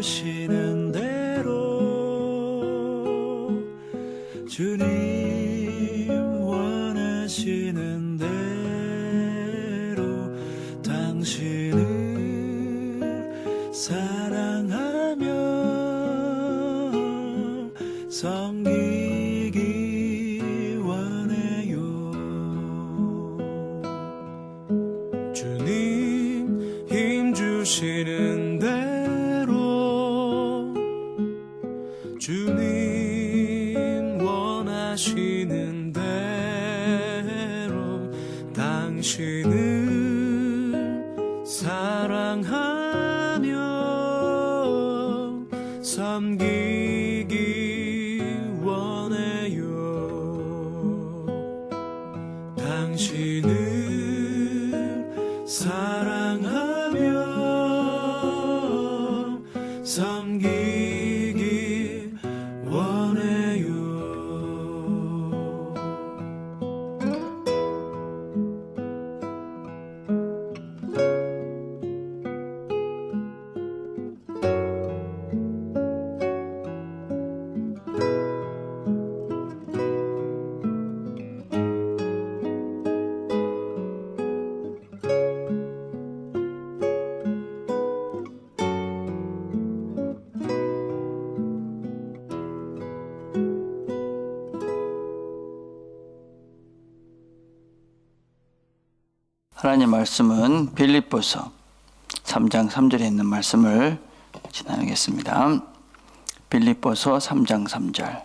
주시는 대로 주님 원하시는 대로 당신을 사랑하며 섬기기 원해요. 주님 힘 주시는 대로 주님 원하시는 대로 당신을 사랑하며 섬기기 원해요. 당신을 사랑하며 섬기기 원해요. 하나님 말씀은 빌립보서 3장 3절에 있는 말씀을 같이 나누겠습니다. 빌립보서 3장 3절.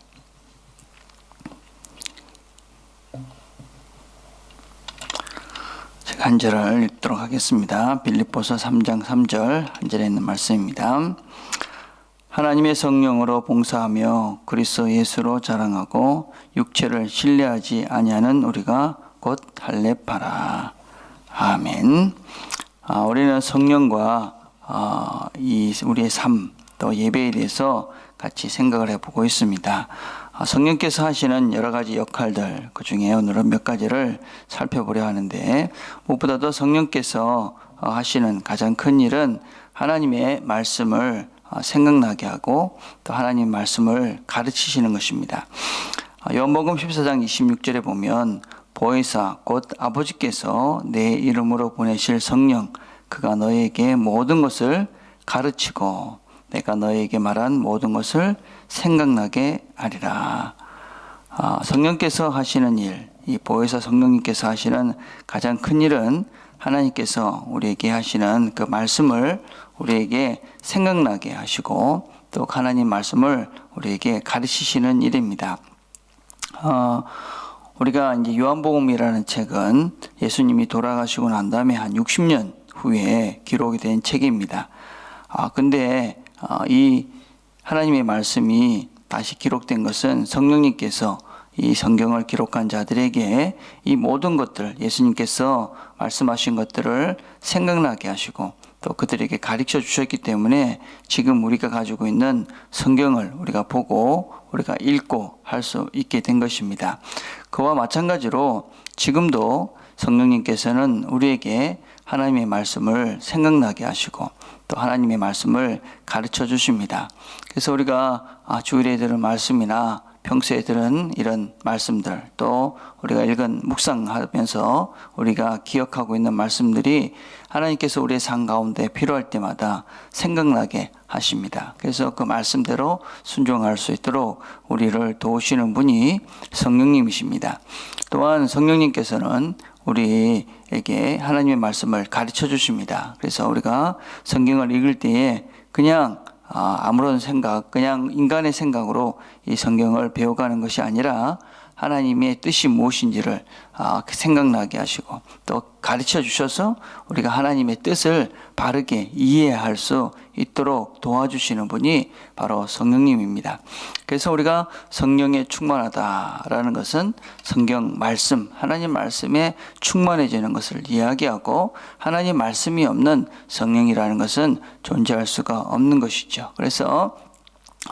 제가 한 절을 읽도록 하겠습니다. 빌립보서 3장 3절 한 절에 있는 말씀입니다. 하나님의 성령으로 봉사하며 그리스도 예수로 자랑하고 육체를 신뢰하지 아니하는 우리가 곧 할례파라. 아멘. 우리는 성령과 우리의 삶, 또 예배에 대해서 같이 생각을 해보고 있습니다. 성령께서 하시는 여러 가지 역할들, 그 중에 오늘은 몇 가지를 살펴보려 하는데, 무엇보다도 성령께서 하시는 가장 큰 일은 하나님의 말씀을 생각나게 하고 또 하나님 말씀을 가르치시는 것입니다. 요한복음 14장 26절에 보면 보혜사 곧 아버지께서 내 이름으로 보내실 성령 그가 너에게 모든 것을 가르치고 내가 너에게 말한 모든 것을 생각나게 하리라. 성령께서 하시는 일, 이 보혜사 성령님께서 하시는 가장 큰 일은 하나님께서 우리에게 하시는 그 말씀을 우리에게 생각나게 하시고 또 하나님 말씀을 우리에게 가르치시는 일입니다. 우리가 이제 요한복음이라는 책은 예수님이 돌아가시고 난 다음에 한 60년 후에 기록이 된 책입니다. 근데 이 하나님의 말씀이 다시 기록된 것은 성령님께서 이 성경을 기록한 자들에게 이 모든 것들, 예수님께서 말씀하신 것들을 생각나게 하시고 또 그들에게 가르쳐 주셨기 때문에 지금 우리가 가지고 있는 성경을 우리가 보고 우리가 읽고 할 수 있게 된 것입니다. 그와 마찬가지로 지금도 성령님께서는 우리에게 하나님의 말씀을 생각나게 하시고 또 하나님의 말씀을 가르쳐 주십니다. 그래서 우리가 주일에 들은 말씀이나 평소에 들은 이런 말씀들, 또 우리가 읽은 묵상하면서 우리가 기억하고 있는 말씀들이 하나님께서 우리의 삶 가운데 필요할 때마다 생각나게 하십니다. 그래서 그 말씀대로 순종할 수 있도록 우리를 도우시는 분이 성령님이십니다. 또한 성령님께서는 우리에게 하나님의 말씀을 가르쳐 주십니다. 그래서 우리가 성경을 읽을 때에 그냥 아무런 생각, 그냥 인간의 생각으로 이 성경을 배워가는 것이 아니라 하나님의 뜻이 무엇인지를 생각나게 하시고 또 가르쳐 주셔서 우리가 하나님의 뜻을 바르게 이해할 수 있도록 도와주시는 분이 바로 성령님입니다. 그래서 우리가 성령에 충만하다라는 것은 성경 말씀, 하나님 말씀에 충만해지는 것을 이야기하고 하나님 말씀이 없는 성령이라는 것은 존재할 수가 없는 것이죠. 그래서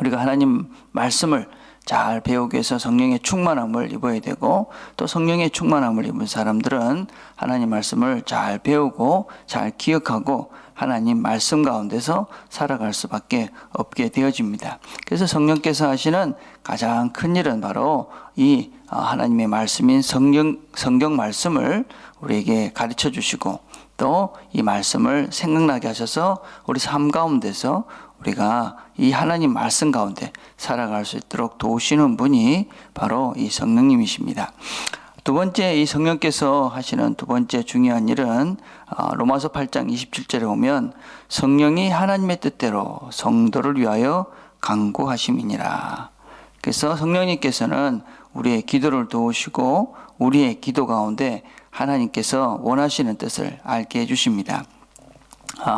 우리가 하나님 말씀을 잘 배우기 위해서 성령의 충만함을 입어야 되고, 또 성령의 충만함을 입은 사람들은 하나님 말씀을 잘 배우고 잘 기억하고 하나님 말씀 가운데서 살아갈 수밖에 없게 되어집니다. 그래서 성령께서 하시는 가장 큰 일은 바로 이 하나님의 말씀인 성경 말씀을 우리에게 가르쳐 주시고, 또 이 말씀을 생각나게 하셔서 우리 삶 가운데서 우리가 이 하나님 말씀 가운데 살아갈 수 있도록 도우시는 분이 바로 이 성령님이십니다. 두 번째, 이 성령께서 하시는 두 번째 중요한 일은 로마서 8장 27절에 보면 성령이 하나님의 뜻대로 성도를 위하여 간구하심이니라. 그래서 성령님께서는 우리의 기도를 도우시고 우리의 기도 가운데 하나님께서 원하시는 뜻을 알게 해주십니다.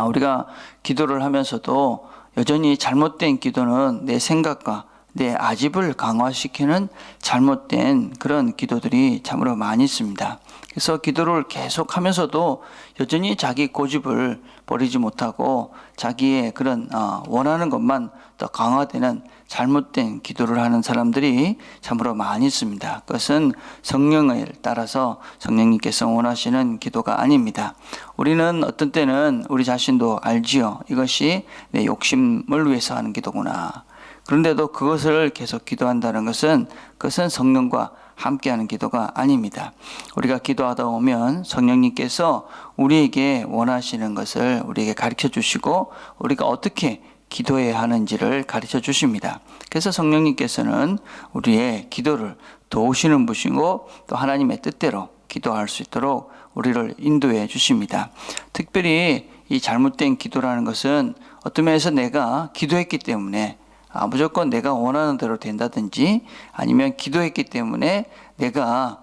우리가 기도를 하면서도 여전히 잘못된 기도는 내 생각과 내 아집을 강화시키는 잘못된 그런 기도들이 참으로 많이 있습니다. 그래서 기도를 계속 하면서도 여전히 자기 고집을 버리지 못하고 자기의 그런 원하는 것만 더 강화되는 잘못된 기도를 하는 사람들이 참으로 많이 있습니다. 그것은 성령을 따라서 성령님께서 원하시는 기도가 아닙니다. 우리는 어떤 때는 우리 자신도 알지요. 이것이 내 욕심을 위해서 하는 기도구나. 그런데도 그것을 계속 기도한다는 것은 그것은 성령과 함께하는 기도가 아닙니다. 우리가 기도하다 보면 성령님께서 우리에게 원하시는 것을 우리에게 가르쳐 주시고 우리가 어떻게 기도해야 하는지를 가르쳐 주십니다. 그래서 성령님께서는 우리의 기도를 도우시는 분이고 또 하나님의 뜻대로 기도할 수 있도록 우리를 인도해 주십니다. 특별히 이 잘못된 기도라는 것은 어떤 면에서 내가 기도했기 때문에 무조건 내가 원하는 대로 된다든지 아니면 기도했기 때문에 내가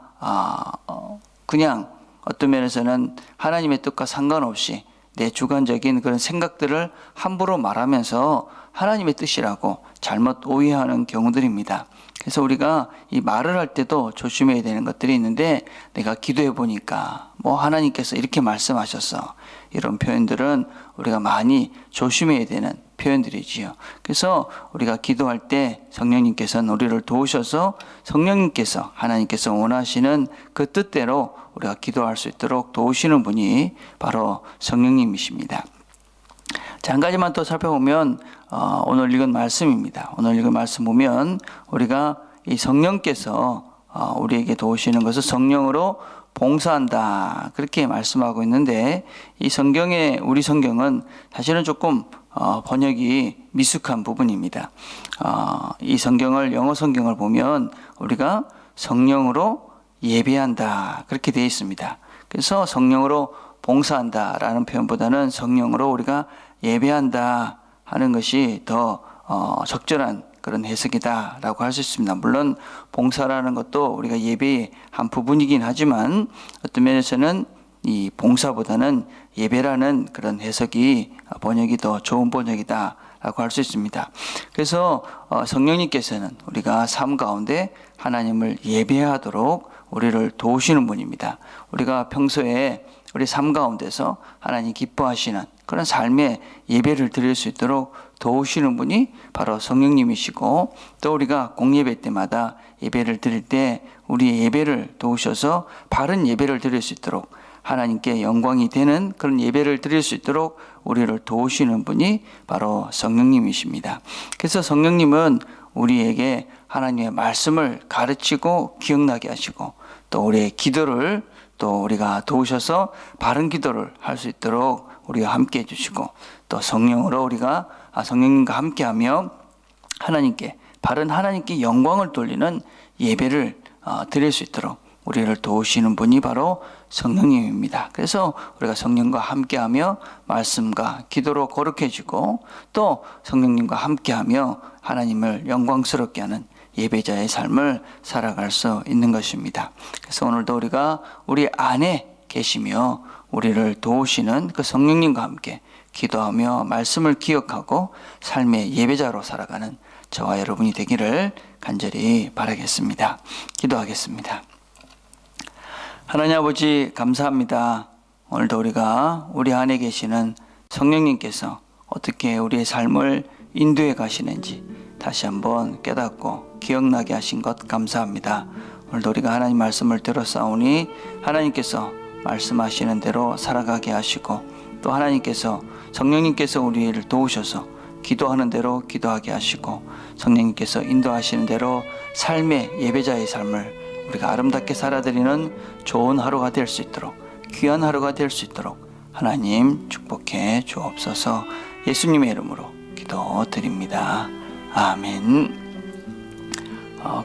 그냥 어떤 면에서는 하나님의 뜻과 상관없이 내 주관적인 그런 생각들을 함부로 말하면서 하나님의 뜻이라고 잘못 오해하는 경우들입니다. 그래서 우리가 이 말을 할 때도 조심해야 되는 것들이 있는데, 내가 기도해 보니까 하나님께서 이렇게 말씀하셨어, 이런 표현들은 우리가 많이 조심해야 되는 표현들이지요. 그래서 우리가 기도할 때 성령님께서는 우리를 도우셔서 성령님께서 하나님께서 원하시는 그 뜻대로 우리가 기도할 수 있도록 도우시는 분이 바로 성령님이십니다. 자, 한 가지만 더 살펴보면 오늘 읽은 말씀입니다. 오늘 읽은 말씀 보면 우리가 이 성령께서 우리에게 도우시는 것을 성령으로 봉사한다, 그렇게 말씀하고 있는데, 이 성경에, 우리 성경은 사실은 조금 번역이 미숙한 부분입니다. 이 성경을, 영어 성경을 보면 우리가 성령으로 예배한다, 그렇게 되어 있습니다. 그래서 성령으로 봉사한다라는 표현보다는 성령으로 우리가 예배한다 하는 것이 더 적절한 그런 해석이다라고 할 수 있습니다. 물론 봉사라는 것도 우리가 예배의 한 부분이긴 하지만 어떤 면에서는 이 봉사보다는 예배라는 그런 해석이 번역이 더 좋은 번역이다라고 할 수 있습니다. 그래서 성령님께서는 우리가 삶 가운데 하나님을 예배하도록 우리를 도우시는 분입니다. 우리가 평소에 우리 삶 가운데서 하나님 기뻐하시는 그런 삶의 예배를 드릴 수 있도록 도우시는 분이 바로 성령님이시고, 또 우리가 공예배 때마다 예배를 드릴 때 우리의 예배를 도우셔서 바른 예배를 드릴 수 있도록, 하나님께 영광이 되는 그런 예배를 드릴 수 있도록 우리를 도우시는 분이 바로 성령님이십니다. 그래서 성령님은 우리에게 하나님의 말씀을 가르치고 기억나게 하시고, 또 우리의 기도를 또 우리가 도우셔서 바른 기도를 할 수 있도록 우리가 함께 해주시고, 또 성령으로 우리가 성령님과 함께하며 하나님께, 바른 하나님께 영광을 돌리는 예배를 드릴 수 있도록 우리를 도우시는 분이 바로 성령님입니다. 그래서 우리가 성령과 함께하며 말씀과 기도로 거룩해지고, 또 성령님과 함께하며 하나님을 영광스럽게 하는 예배자의 삶을 살아갈 수 있는 것입니다. 그래서 오늘도 우리가 우리 안에 계시며 우리를 도우시는 그 성령님과 함께 기도하며 말씀을 기억하고 삶의 예배자로 살아가는 저와 여러분이 되기를 간절히 바라겠습니다. 기도하겠습니다. 하나님 아버지, 감사합니다. 오늘도 우리가 우리 안에 계시는 성령님께서 어떻게 우리의 삶을 인도해 가시는지 다시 한번 깨닫고 기억나게 하신 것 감사합니다. 오늘도 우리가 하나님 말씀을 들었사오니 하나님께서 말씀하시는 대로 살아가게 하시고 또 하나님께서 성령님께서 우리를 도우셔서 기도하는 대로 기도하게 하시고 성령님께서 인도하시는 대로 삶의 예배자의 삶을 우리가 아름답게 살아드리는 좋은 하루가 될 수 있도록 귀한 하루가 될 수 있도록 하나님 축복해 주옵소서. 예수님의 이름으로 기도드립니다. 아멘.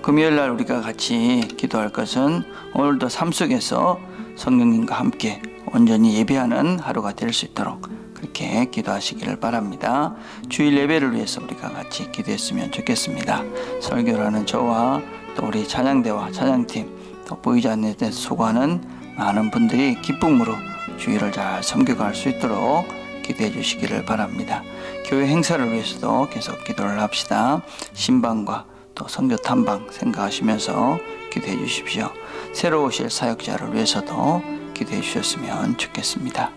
금요일 날 우리가 같이 기도할 것은 오늘도 삶 속에서 성령님과 함께 온전히 예배하는 하루가 될 수 있도록 그렇게 기도하시기를 바랍니다. 주일 예배를 위해서 우리가 같이 기도했으면 좋겠습니다. 설교를 하는 저와 또 우리 찬양대와 찬양팀 또 보이지 않는 데서 수고하는 많은 분들이 기쁨으로 주일을 잘 섬겨갈 수 있도록 기도해 주시기를 바랍니다. 교회 행사를 위해서도 계속 기도를 합시다. 신방과 또 선교 탐방 생각하시면서 기도해 주십시오. 새로 오실 사역자를 위해서도 기도해 주셨으면 좋겠습니다.